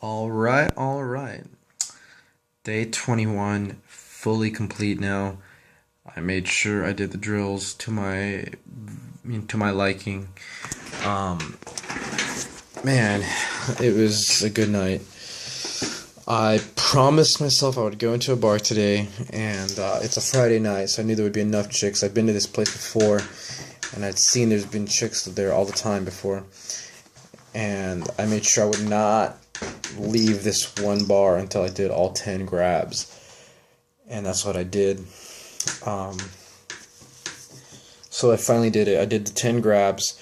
All right. Day 21, fully complete now. I made sure I did the drills to my liking. Um, Man, it was a good night. I promised myself I would go into a bar today, and it's a Friday night, so I knew there would be enough chicks. I've been to this place before, and I'd seen there's been chicks there all the time before, and I made sure I would not leave this one bar until I did all 10 grabs, and that's what I did. Um, so I finally did it. I did the 10 grabs.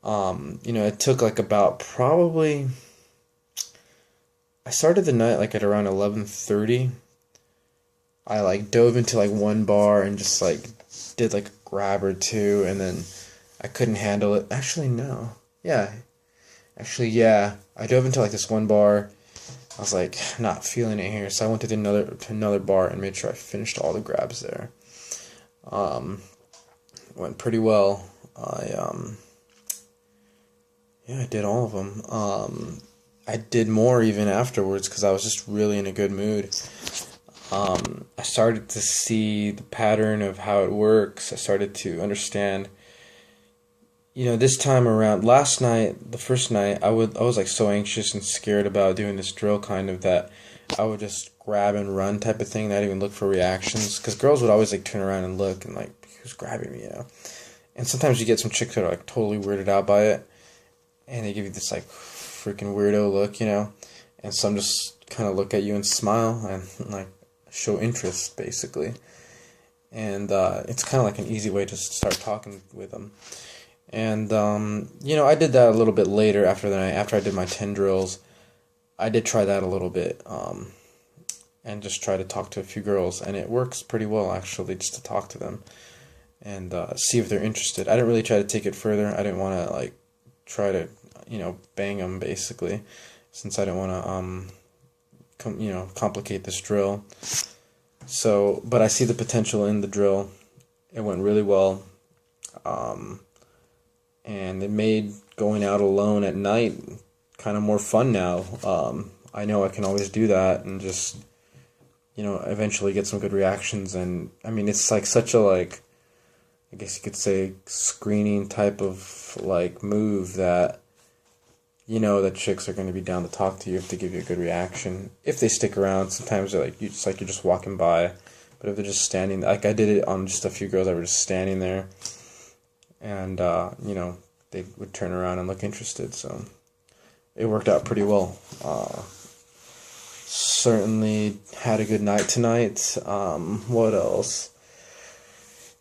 It took like about probably. I started the night like at around 11:30. I like dove into like one bar and just like did like a grab or two, and then I couldn't handle it. Actually, no. Yeah. Actually, yeah. I dove into like this one bar. I was like not feeling it here, so I went to another bar and made sure I finished all the grabs there. Um, Went pretty well. I did all of them. I did more even afterwards because I was just really in a good mood. I started to see the pattern of how it works. I started to understand. This time around, last night, the first night, I was like so anxious and scared about doing this drill kind of that I would just grab and run type of thing, not even look for reactions. Because girls would always like turn around and look and like, who's grabbing me. And sometimes you get some chicks that are like totally weirded out by it, and they give you this like freaking weirdo look. And some just kind of look at you and smile and like show interest basically. And it's kind of like an easy way to start talking with them. And I did that a little bit later after the night, after I did my 10 drills. I did try that a little bit, and just try to talk to a few girls, and it works pretty well actually, just to talk to them and see if they're interested. I didn't really try to take it further. I didn't want to like try to bang them basically, since I didn't want to complicate this drill. So, but I see the potential in the drill. It went really well. And it made going out alone at night kind of more fun now. I know I can always do that and just, eventually get some good reactions. And I mean, it's like such a like, I guess you could say screening type of like move that, that chicks are going to be down to talk to you if they give you a good reaction. If they stick around, sometimes they're like, it's like you're just walking by. But if they're just standing, like I did it on just a few girls that were just standing there. And, they would turn around and look interested, so it worked out pretty well. Certainly had a good night tonight. What else?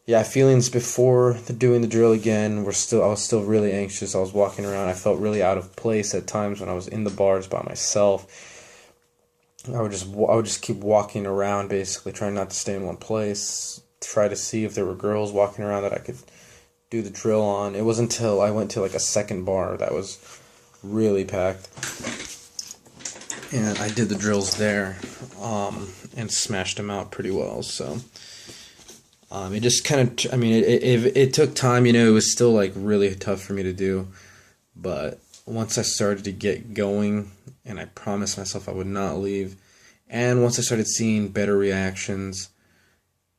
Yeah, feelings before doing the drill again I was still really anxious. I was walking around. I felt really out of place at times when I was in the bars by myself. I would just keep walking around, basically trying not to stay in one place. Try to see if there were girls walking around that I could do the drill on. It wasn't until I went to like a second bar that was really packed, and I did the drills there, and smashed them out pretty well. So it just kind of, I mean, it took time. It was still like really tough for me to do, but once I started to get going, and I promised myself I would not leave, and once I started seeing better reactions,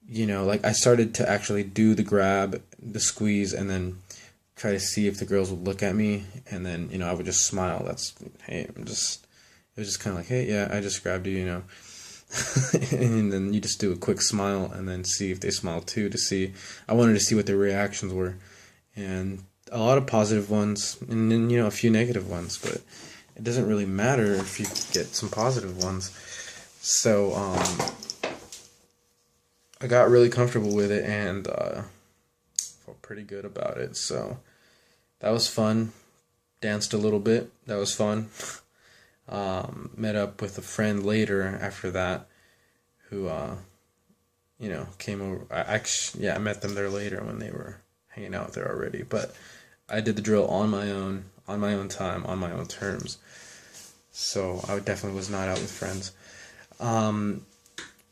like I started to actually do the grab, the squeeze, and then try to see if the girls would look at me, and then, I would just smile. It was just kind of like, hey, yeah, I just grabbed you, and then you just do a quick smile, and then see if they smile too, I wanted to see what their reactions were, and a lot of positive ones, and then, a few negative ones, but it doesn't really matter if you get some positive ones. So, I got really comfortable with it, and felt pretty good about it. So that was fun. Danced a little bit. That was fun. Met up with a friend later after that, who came over. I met them there later when they were hanging out there already. But I did the drill on my own time, on my own terms. So I definitely was not out with friends.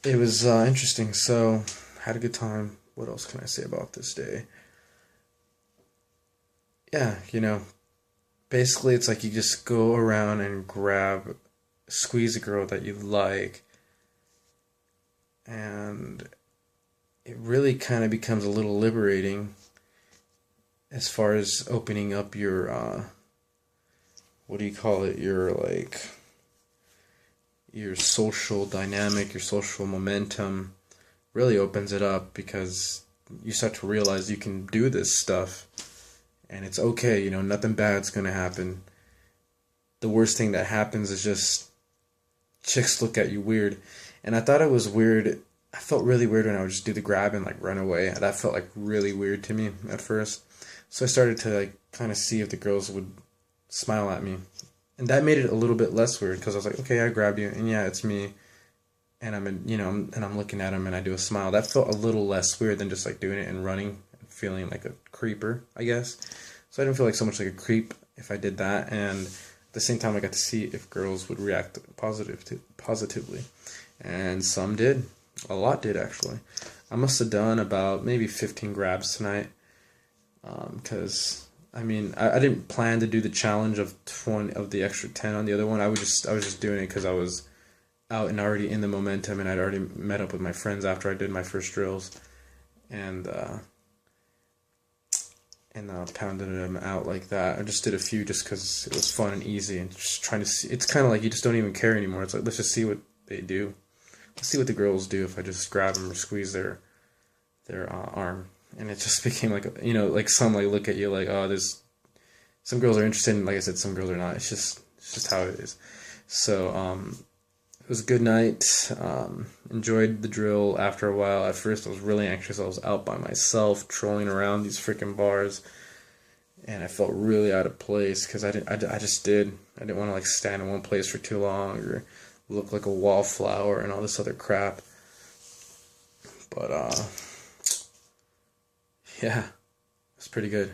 It was interesting, so had a good time. What else can I say about this day? Yeah, basically it's like you just go around and squeeze a girl that you like, and it really kind of becomes a little liberating as far as opening up your what do you call it, your like your social dynamic, your social momentum. Really opens it up, because you start to realize you can do this stuff and it's okay, nothing bad's gonna happen. The worst thing that happens is just chicks look at you weird. And I thought it was weird. I felt really weird when I would just do the grab and like run away. That felt like really weird to me at first. So I started to like kind of see if the girls would smile at me. And that made it a little bit less weird, because I was like, okay, I grabbed you, and yeah, it's me. And I'm looking at him and I do a smile. That felt a little less weird than just like doing it and running and feeling like a creeper, I guess. So I didn't feel like so much like a creep if I did that, and at the same time I got to see if girls would react positively. And some did. A lot did, actually. I must have done about maybe 15 grabs tonight, because I didn't plan to do the challenge of 20 of the extra 10 on the other one. I was just doing it because I was out and already in the momentum, and I'd already met up with my friends after I did my first drills, and pounded them out like that. I just did a few just because it was fun and easy, and just trying to see. It's kind of like you just don't even care anymore. It's like, let's just see what they do. Let's see what the girls do if I just grab them or squeeze their arm. And it just became like, like some like look at you like, oh, there's some girls are interested in, like I said, some girls are not. It's just how it is. So it was a good night. Enjoyed the drill after a while. At first I was really anxious. I was out by myself trolling around these freaking bars, and I felt really out of place because I didn't want to like stand in one place for too long or look like a wallflower and all this other crap. But yeah, it's pretty good.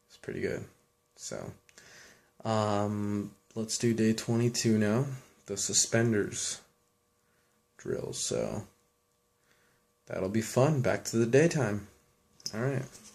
It's pretty good. So let's do day 22 now. The suspenders drill. So that'll be fun. Back to the daytime. All right.